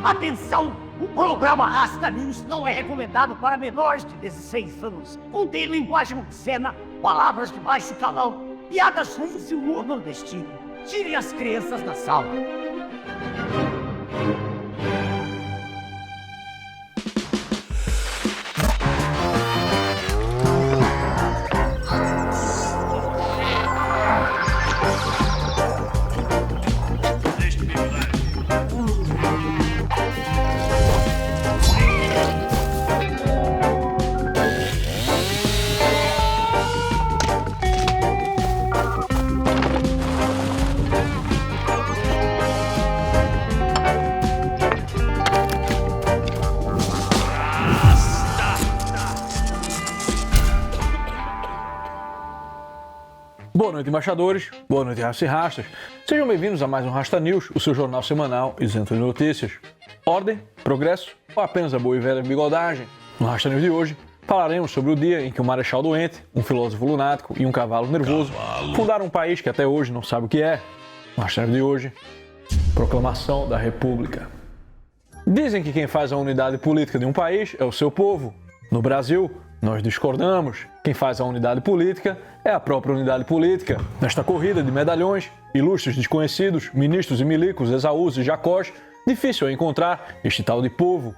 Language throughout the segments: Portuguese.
Atenção! O programa Rasta News não é recomendado para menores de 16 anos. Contém linguagem obscena, palavras de baixo calão, piadas ruins e humor nordestino. Tire as crianças da sala. Boa noite, embaixadores. Boa noite, rastas e rastas. Sejam bem-vindos a mais um Rasta News, o seu jornal semanal isento de notícias. Ordem, progresso ou apenas a boa e velha bigodagem? No Rasta News de hoje, falaremos sobre o dia em que um marechal doente, um filósofo lunático e um cavalo nervoso fundaram um país que até hoje não sabe o que é. No Rasta News de hoje, Proclamação da República. Dizem que quem faz a unidade política de um país é o seu povo. No Brasil, nós discordamos. Quem faz a unidade política é a própria unidade política. Nesta corrida de medalhões, ilustres desconhecidos, ministros e milicos, Esaús e Jacós, difícil é encontrar este tal de povo.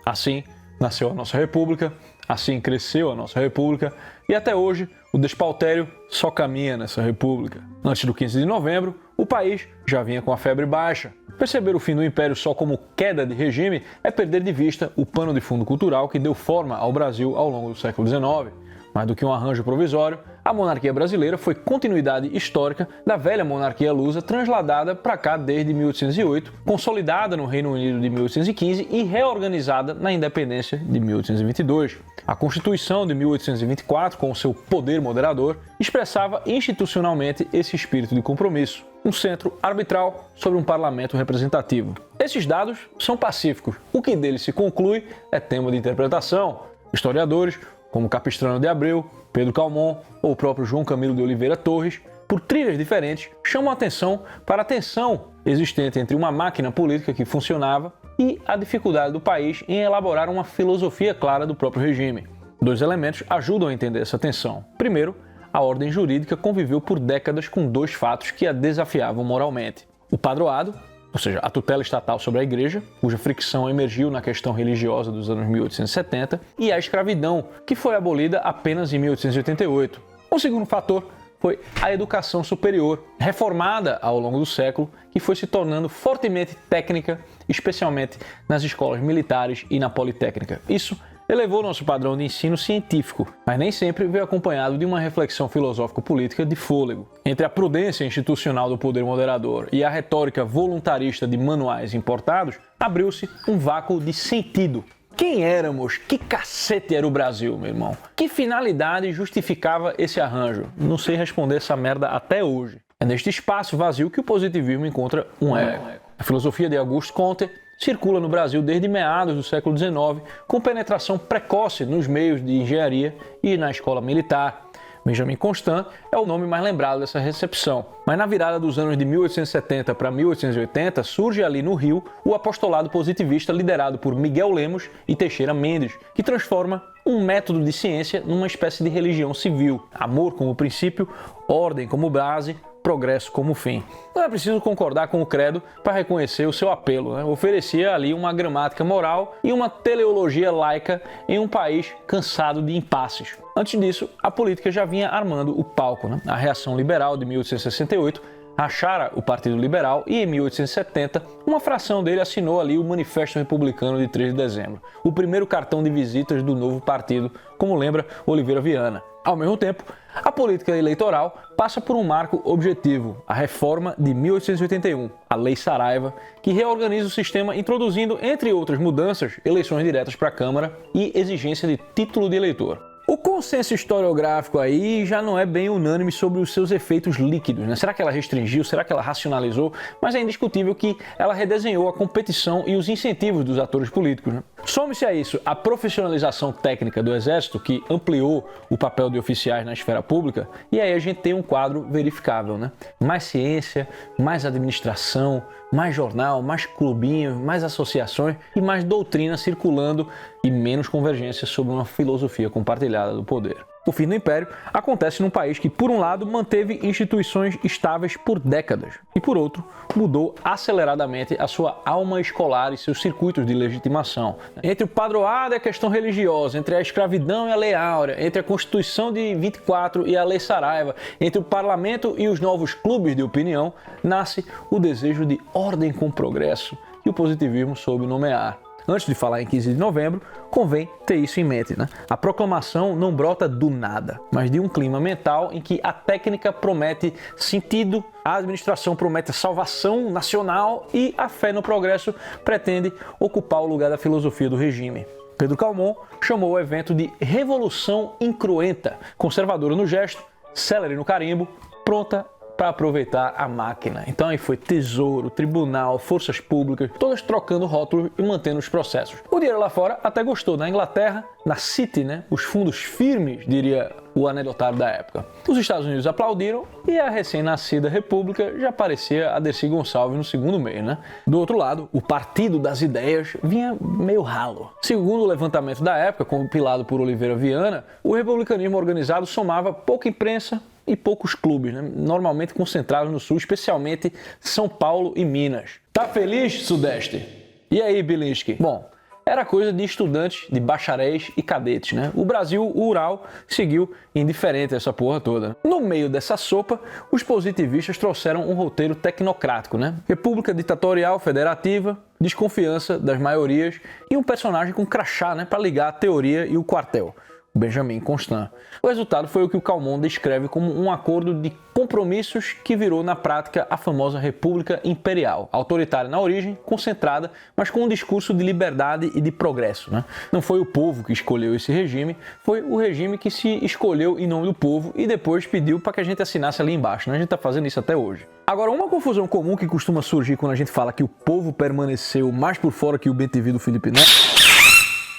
Assim nasceu a nossa república, assim cresceu a nossa república e até hoje o despautério só caminha nessa república. Antes do 15 de novembro, o país já vinha com a febre baixa. Perceber o fim do império só como queda de regime é perder de vista o pano de fundo cultural que deu forma ao Brasil ao longo do século XIX. Mais do que um arranjo provisório, a monarquia brasileira foi continuidade histórica da velha monarquia lusa transladada para cá desde 1808, consolidada no Reino Unido de 1815 e reorganizada na independência de 1822. A Constituição de 1824, com o seu poder moderador, expressava institucionalmente esse espírito de compromisso, um centro arbitral sobre um parlamento representativo. Esses dados são pacíficos. O que deles se conclui é tema de interpretação. Historiadores, como Capistrano de Abreu, Pedro Calmon ou o próprio João Camilo de Oliveira Torres, por trilhas diferentes, chamam a atenção para a tensão existente entre uma máquina política que funcionava e a dificuldade do país em elaborar uma filosofia clara do próprio regime. Dois elementos ajudam a entender essa tensão. Primeiro, a ordem jurídica conviveu por décadas com dois fatos que a desafiavam moralmente. O padroado, ou seja, a tutela estatal sobre a igreja, cuja fricção emergiu na questão religiosa dos anos 1870, e a escravidão, que foi abolida apenas em 1888. O segundo fator foi a educação superior, reformada ao longo do século, que foi se tornando fortemente técnica, especialmente nas escolas militares e na Politécnica. Isso elevou nosso padrão de ensino científico, mas nem sempre veio acompanhado de uma reflexão filosófico-política de fôlego. Entre a prudência institucional do poder moderador e a retórica voluntarista de manuais importados, abriu-se um vácuo de sentido. Quem éramos? Que cacete era o Brasil, meu irmão? Que finalidade justificava esse arranjo? Não sei responder essa merda até hoje. É neste espaço vazio que o positivismo encontra um eco. A filosofia de Auguste Comte circula no Brasil desde meados do século XIX, com penetração precoce nos meios de engenharia e na escola militar. Benjamin Constant é o nome mais lembrado dessa recepção. Mas na virada dos anos de 1870 para 1880, surge ali no Rio o apostolado positivista liderado por Miguel Lemos e Teixeira Mendes, que transforma um método de ciência numa espécie de religião civil. Amor como princípio, ordem como base, progresso como fim. Não é preciso concordar com o credo para reconhecer o seu apelo, né? Oferecia ali uma gramática moral e uma teleologia laica em um país cansado de impasses. Antes disso, a política já vinha armando o palco, né? A reação liberal de 1868 rachara o Partido Liberal e, em 1870, uma fração dele assinou ali o Manifesto Republicano de 3 de dezembro, o primeiro cartão de visitas do novo partido, como lembra Oliveira Viana. Ao mesmo tempo, a política eleitoral passa por um marco objetivo, a reforma de 1881, a Lei Saraiva, que reorganiza o sistema introduzindo, entre outras mudanças, eleições diretas para a Câmara e exigência de título de eleitor. O consenso historiográfico aí já não é bem unânime sobre os seus efeitos líquidos, né? Será que ela restringiu? Será que ela racionalizou? Mas é indiscutível que ela redesenhou a competição e os incentivos dos atores políticos, né? Some-se a isso a profissionalização técnica do Exército, que ampliou o papel de oficiais na esfera pública, e aí a gente tem um quadro verificável, né? Mais ciência, mais administração, mais jornal, mais clubinho, mais associações e mais doutrina circulando e menos convergência sobre uma filosofia compartilhada do poder. O fim do Império acontece num país que, por um lado, manteve instituições estáveis por décadas e, por outro, mudou aceleradamente a sua alma escolar e seus circuitos de legitimação. Entre o padroado e a questão religiosa, entre a escravidão e a Lei Áurea, entre a Constituição de 24 e a Lei Saraiva, entre o parlamento e os novos clubes de opinião, nasce o desejo de ordem com progresso que o positivismo soube nomear. Antes de falar em 15 de novembro, convém ter isso em mente, né? A proclamação não brota do nada, mas de um clima mental em que a técnica promete sentido, a administração promete salvação nacional e a fé no progresso pretende ocupar o lugar da filosofia do regime. Pedro Calmon chamou o evento de revolução incruenta, conservadora no gesto, célere no carimbo, pronta para aproveitar a máquina. Então aí foi tesouro, tribunal, forças públicas, todas trocando rótulos e mantendo os processos. O dinheiro lá fora até gostou. Na Inglaterra, na City, né, os fundos firmes, diria o anedotário da época. Os Estados Unidos aplaudiram e a recém-nascida República já parecia a Dercy Gonçalves no segundo mês, né? Do outro lado, o Partido das Ideias vinha meio ralo. Segundo o levantamento da época, compilado por Oliveira Viana, o republicanismo organizado somava pouca imprensa e poucos clubes, né? Normalmente concentrados no Sul, especialmente São Paulo e Minas. Tá feliz, Sudeste? E aí, Bilinski? Bom, era coisa de estudantes, de bacharéis e cadetes, né? O Brasil, o Ural, seguiu indiferente a essa porra toda. No meio dessa sopa, os positivistas trouxeram um roteiro tecnocrático, né? República ditatorial federativa, desconfiança das maiorias e um personagem com crachá, né? Para ligar a teoria e o quartel. Benjamin Constant. O resultado foi o que o Calmon descreve como um acordo de compromissos que virou na prática a famosa República Imperial, autoritária na origem, concentrada, mas com um discurso de liberdade e de progresso, né? Não foi o povo que escolheu esse regime, foi o regime que se escolheu em nome do povo e depois pediu para que a gente assinasse ali embaixo, né? A gente está fazendo isso até hoje. Agora, uma confusão comum que costuma surgir quando a gente fala que o povo permaneceu mais por fora que o bem-te-vi do Felipe Neto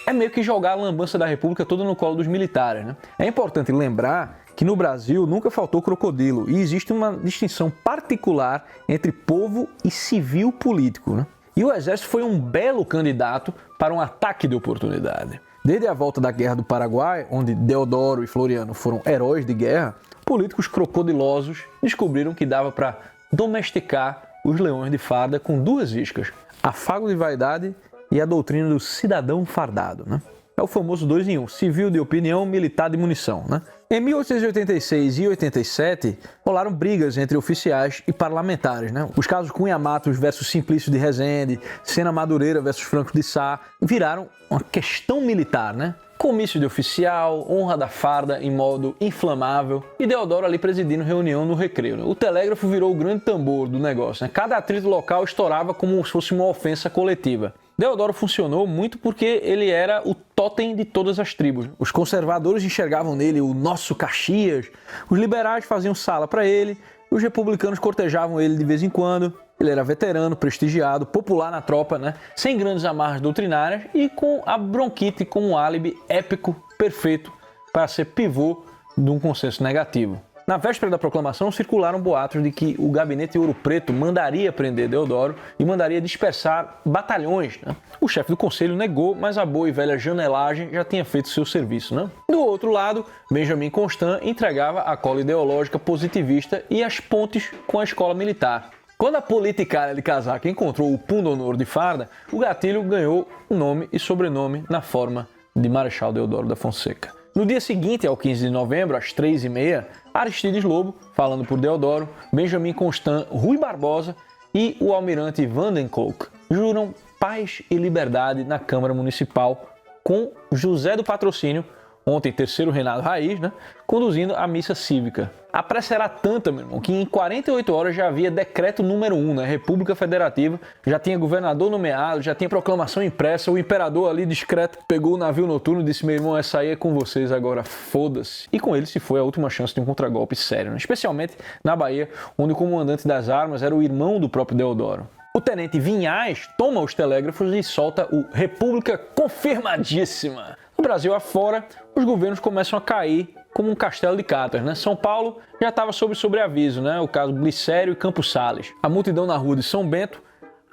é meio que jogar a lambança da República toda no colo dos militares, né? É importante lembrar que no Brasil nunca faltou crocodilo e existe uma distinção particular entre povo e civil político, né? E o Exército foi um belo candidato para um ataque de oportunidade. Desde a volta da Guerra do Paraguai, onde Deodoro e Floriano foram heróis de guerra, políticos crocodilosos descobriram que dava para domesticar os leões de farda com duas iscas: afago de vaidade e a doutrina do cidadão fardado, né? É o famoso 2 em 1, civil de opinião, militar de munição, né? Em 1886 e 87, rolaram brigas entre oficiais e parlamentares, né? Os casos Cunha Matos versus Simplício de Rezende, Sena Madureira versus Franco de Sá, viraram uma questão militar, né? Comício de oficial, honra da farda em modo inflamável e Deodoro ali presidindo reunião no recreio, né? O telégrafo virou o grande tambor do negócio, né? Cada atrito local estourava como se fosse uma ofensa coletiva. Deodoro funcionou muito porque ele era o totem de todas as tribos. Os conservadores enxergavam nele o nosso Caxias, os liberais faziam sala para ele, os republicanos cortejavam ele de vez em quando. Ele era veterano, prestigiado, popular na tropa, né? Sem grandes amarras doutrinárias e com a bronquite como um álibi épico, perfeito, para ser pivô de um consenso negativo. Na véspera da proclamação, circularam boatos de que o gabinete Ouro Preto mandaria prender Deodoro e mandaria dispersar batalhões, né? O chefe do conselho negou, mas a boa e velha janelagem já tinha feito seu serviço, né? Do outro lado, Benjamin Constant entregava a cola ideológica positivista e as pontes com a escola militar. Quando a politicária de casaca encontrou o pundonor de farda, o gatilho ganhou um nome e sobrenome na forma de Marechal Deodoro da Fonseca. No dia seguinte, ao 15 de novembro, às 3h30, Aristides Lobo, falando por Deodoro, Benjamin Constant, Rui Barbosa e o almirante Vandenkolk juram paz e liberdade na Câmara Municipal com José do Patrocínio, ontem terceiro reinado raiz, né, conduzindo a missa cívica. A pressa era tanta, meu irmão, que em 48 horas já havia decreto número 1, né, República Federativa, já tinha governador nomeado, já tinha proclamação impressa, o imperador ali discreto pegou o navio noturno e disse: meu irmão, essa aí é com vocês agora, foda-se. E com ele se foi a última chance de um contragolpe sério, né, especialmente na Bahia, onde o comandante das armas era o irmão do próprio Deodoro. O tenente Vinhais toma os telégrafos e solta o República Confirmadíssima. No Brasil afora, os governos começam a cair como um castelo de cartas, né? São Paulo já estava sob sobreaviso, né? O caso Glicério e Campos Sales. A multidão na rua de São Bento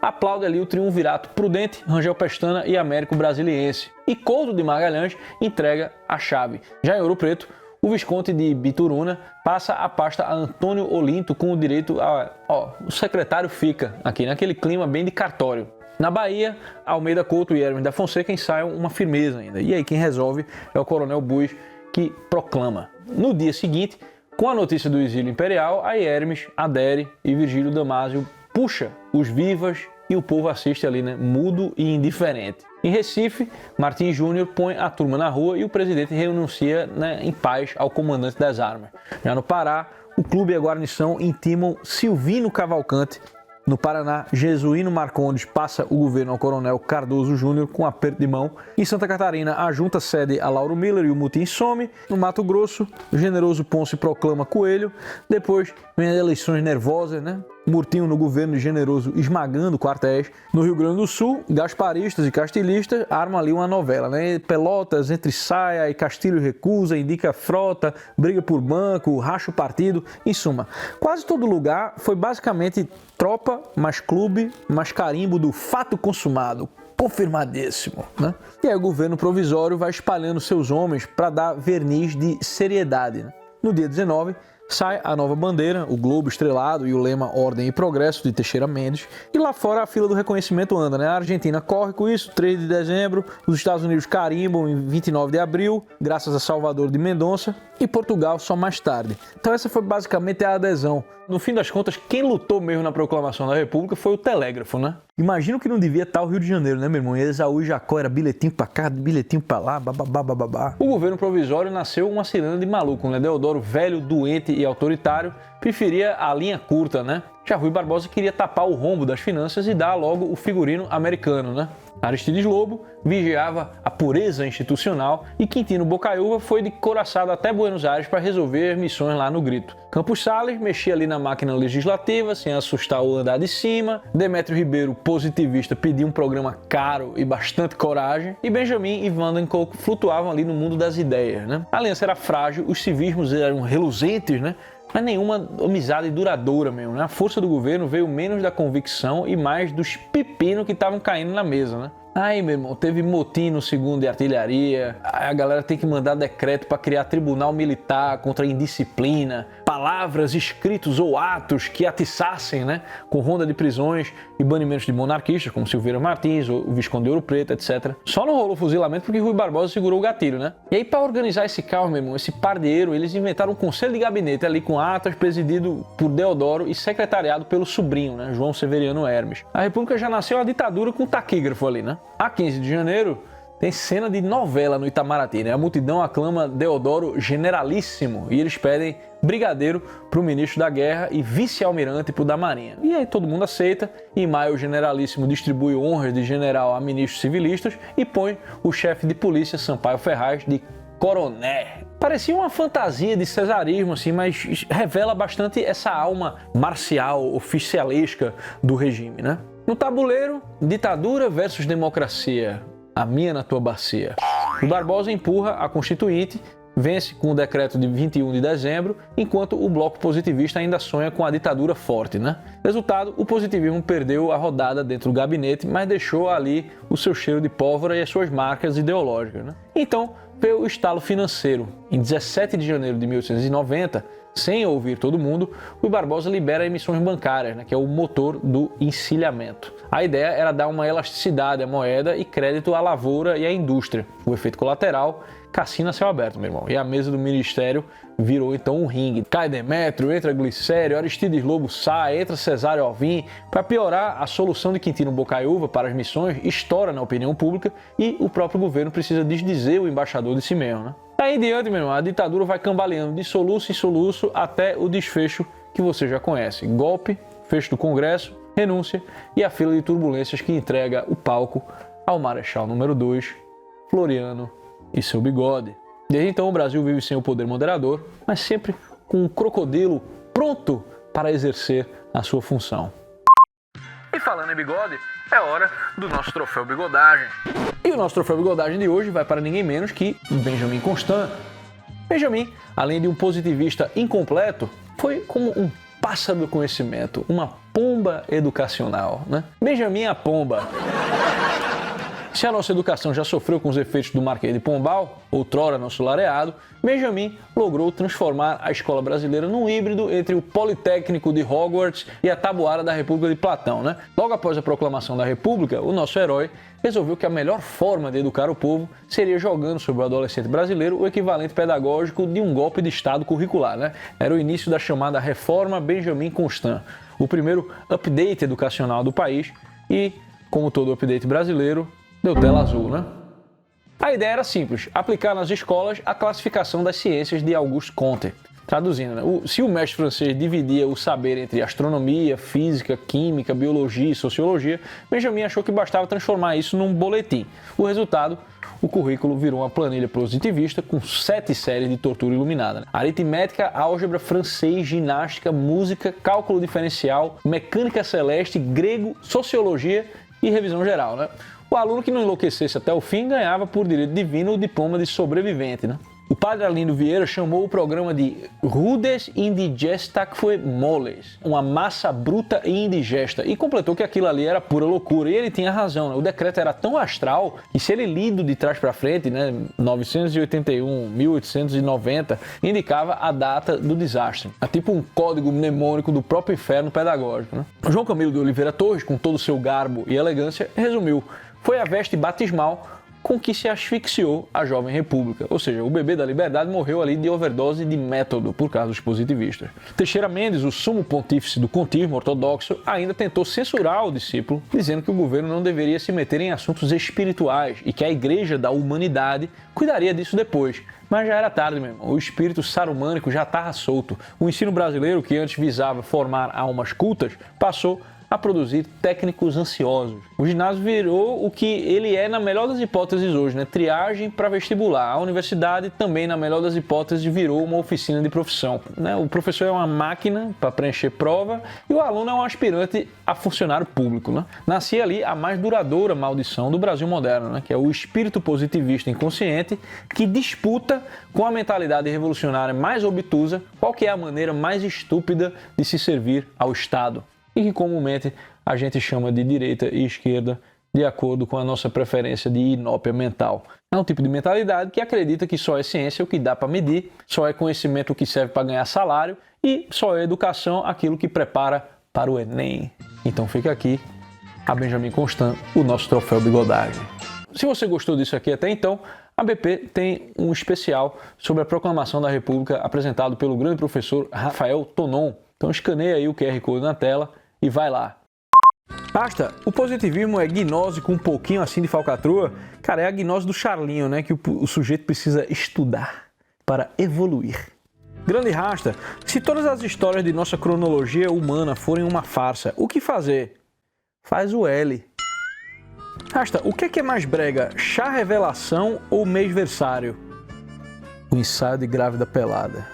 aplaude ali o triunvirato Prudente, Rangel Pestana e Américo Brasiliense. E Couto de Magalhães entrega a chave. Já em Ouro Preto, o Visconde de Bituruna passa a pasta a Antônio Olinto com o direito a... o secretário fica aqui, naquele clima bem de cartório. Na Bahia, Almeida Couto e Hermes da Fonseca ensaiam uma firmeza ainda. E aí quem resolve é o Coronel Buis, que proclama. No dia seguinte, com a notícia do exílio imperial, aí Hermes adere e Virgílio Damásio puxa os vivas e o povo assiste ali, né, mudo e indiferente. Em Recife, Martim Júnior põe a turma na rua e o presidente renuncia, né, em paz ao comandante das armas. Já no Pará, o clube e a guarnição intimam Silvino Cavalcante. No Paraná, Jesuíno Marcondes passa o governo ao coronel Cardoso Júnior com aperto de mão. Em Santa Catarina, a junta cede a Lauro Miller e o mutim some. No Mato Grosso, o generoso Ponce proclama Coelho. Depois vem as eleições nervosas, né? Murtinho no governo e Generoso esmagando quartéis. No Rio Grande do Sul, gasparistas e castilistas armam ali uma novela, né? Pelotas entre saia e Castilho recusa, indica frota, briga por banco, racha o partido. Em suma, quase todo lugar foi basicamente tropa, mais clube, mais carimbo do fato consumado. Confirmadíssimo, né? E aí o governo provisório vai espalhando seus homens para dar verniz de seriedade, né? No dia 19, sai a nova bandeira, o globo estrelado e o lema Ordem e Progresso de Teixeira Mendes. E lá fora a fila do reconhecimento anda, né? A Argentina corre com isso, 3 de dezembro. Os Estados Unidos carimbam em 29 de abril, graças a Salvador de Mendonça. E Portugal só mais tarde. Então essa foi basicamente a adesão. No fim das contas, quem lutou mesmo na proclamação da República foi o telégrafo, né? Imagino que não devia estar o Rio de Janeiro, né, meu irmão? E Esaú e Jacó era bilhetinho pra cá, bilhetinho pra lá, bababá. O governo provisório nasceu uma ciranda de maluco, né? Deodoro, velho, doente e autoritário, preferia a linha curta, né? Já Rui Barbosa queria tapar o rombo das finanças e dar logo o figurino americano, né? Aristides Lobo vigiava a pureza institucional e Quintino Bocaiúva foi de coraçado até Buenos Aires para resolver missões lá no Grito. Campos Sales mexia ali na máquina legislativa sem assustar o andar de cima. Demétrio Ribeiro, positivista, pediu um programa caro e bastante coragem. E Benjamin e Vandenkirk flutuavam ali no mundo das ideias, né? A aliança era frágil, os civismos eram reluzentes, né? Mas nenhuma amizade duradoura mesmo, né? A força do governo veio menos da convicção e mais dos pepinos que estavam caindo na mesa, né? Aí, meu irmão, teve motim no 2º de artilharia, a galera tem que mandar decreto para criar tribunal militar contra a indisciplina, palavras, escritos ou atos que atiçassem, né, com ronda de prisões e banimentos de monarquistas, como Silveira Martins, o Visconde de Ouro Preto, etc. Só não rolou fuzilamento porque Rui Barbosa segurou o gatilho, né? E aí, para organizar esse caos, meu irmão, esse pardieiro, eles inventaram um conselho de gabinete ali com atas presidido por Deodoro e secretariado pelo sobrinho, né, João Severiano Hermes. A República já nasceu uma ditadura com taquígrafo ali, né? A 15 de janeiro, tem cena de novela no Itamaraty, né? A multidão aclama Deodoro generalíssimo e eles pedem brigadeiro para o ministro da Guerra e vice-almirante para o da Marinha. E aí todo mundo aceita. Em maio, o generalíssimo distribui honras de general a ministros civilistas e põe o chefe de polícia, Sampaio Ferraz, de coroné. Parecia uma fantasia de cesarismo, assim, mas revela bastante essa alma marcial, oficialesca do regime, né? No tabuleiro, ditadura versus democracia. A minha na tua bacia. O Barbosa empurra a Constituinte, vence com o decreto de 21 de dezembro, enquanto o bloco positivista ainda sonha com a ditadura forte, né? Resultado, o positivismo perdeu a rodada dentro do gabinete, mas deixou ali o seu cheiro de pólvora e as suas marcas ideológicas, né? Então, veio o estalo financeiro. Em 17 de janeiro de 1890, sem ouvir todo mundo, o Barbosa libera emissões bancárias, né, que é o motor do encilhamento. A ideia era dar uma elasticidade à moeda e crédito à lavoura e à indústria. O efeito colateral, cassino a céu aberto, meu irmão. E a mesa do ministério virou então um ringue. Cai Demétrio, entra Glicério, Aristides Lobo sai, entra Cesário Alvim. Para piorar, a solução de Quintino Bocaiúva para as missões estoura na opinião pública e o próprio governo precisa desdizer o embaixador de si mesmo, né? Daí em diante, meu irmão, a ditadura vai cambaleando de soluço em soluço até o desfecho que você já conhece. Golpe, fecho do Congresso, renúncia e a fila de turbulências que entrega o palco ao Marechal número 2, Floriano e seu bigode. Desde então o Brasil vive sem o poder moderador, mas sempre com um crocodilo pronto para exercer a sua função. E falando em bigode, é hora do nosso troféu bigodagem. E o nosso troféu bigodagem de hoje vai para ninguém menos que Benjamin Constant. Benjamin, além de um positivista incompleto, foi como um pássaro do conhecimento, uma pomba educacional, né? Benjamin a pomba. Se a nossa educação já sofreu com os efeitos do Marquês de Pombal, outrora nosso lareado, Benjamin logrou transformar a escola brasileira num híbrido entre o Politécnico de Hogwarts e a Taboara da República de Platão, né? Logo após a proclamação da República, o nosso herói resolveu que a melhor forma de educar o povo seria jogando sobre o adolescente brasileiro o equivalente pedagógico de um golpe de Estado curricular, né? Era o início da chamada Reforma Benjamin Constant, o primeiro update educacional do país e, como todo update brasileiro, deu tela azul, né? A ideia era simples, aplicar nas escolas a classificação das ciências de Auguste Comte. Traduzindo, né? Se o mestre francês dividia o saber entre astronomia, física, química, biologia e sociologia, Benjamin achou que bastava transformar isso num boletim. O resultado, o currículo virou uma planilha positivista com 7 séries de tortura iluminada, né? Aritmética, álgebra, francês, ginástica, música, cálculo diferencial, mecânica celeste, grego, sociologia e revisão geral, né? O aluno que não enlouquecesse até o fim ganhava por direito divino o diploma de sobrevivente, né? O padre Arlindo Vieira chamou o programa de rudes indigestaque moles, uma massa bruta e indigesta, e completou que aquilo ali era pura loucura. E ele tinha razão, né? O decreto era tão astral que, se ele lido de trás para frente, né, 981, 1890, indicava a data do desastre. É tipo um código mnemônico do próprio inferno pedagógico, né? João Camilo de Oliveira Torres, com todo o seu garbo e elegância, resumiu: foi a veste batismal com que se asfixiou a jovem república. Ou seja, o bebê da liberdade morreu ali de overdose de método por causa dos positivistas. Teixeira Mendes, o sumo pontífice do contismo ortodoxo, ainda tentou censurar o discípulo, dizendo que o governo não deveria se meter em assuntos espirituais e que a igreja da humanidade cuidaria disso depois. Mas já era tarde, meu irmão. O espírito sarumânico já estava solto. O ensino brasileiro, que antes visava formar almas cultas, passou a produzir técnicos ansiosos. O ginásio virou o que ele é na melhor das hipóteses hoje, né? Triagem para vestibular. A universidade também, na melhor das hipóteses, virou uma oficina de profissão, né? O professor é uma máquina para preencher prova e o aluno é um aspirante a funcionário público, né? Nascia ali a mais duradoura maldição do Brasil moderno, né? Que é o espírito positivista inconsciente que disputa com a mentalidade revolucionária mais obtusa qual que é a maneira mais estúpida de se servir ao Estado, e que comumente a gente chama de direita e esquerda de acordo com a nossa preferência de inópia mental. É um tipo de mentalidade que acredita que só é ciência o que dá para medir, só é conhecimento o que serve para ganhar salário e só é educação aquilo que prepara para o Enem. Então fica aqui a Benjamin Constant, o nosso troféu bigodagem. Se você gostou disso aqui até então, a BP tem um especial sobre a proclamação da República apresentado pelo grande professor Rafael Tonon. Então escaneia aí o QR Code na tela e vai lá. Basta, o positivismo é gnose com um pouquinho assim de falcatrua. Cara, é a gnose do Charlinho, né? Que o sujeito precisa estudar para evoluir. Grande Rasta, se todas as histórias de nossa cronologia humana forem uma farsa, o que fazer? Faz o L. Rasta, o que é mais brega? Chá revelação ou mêsversário? O ensaio de grávida pelada.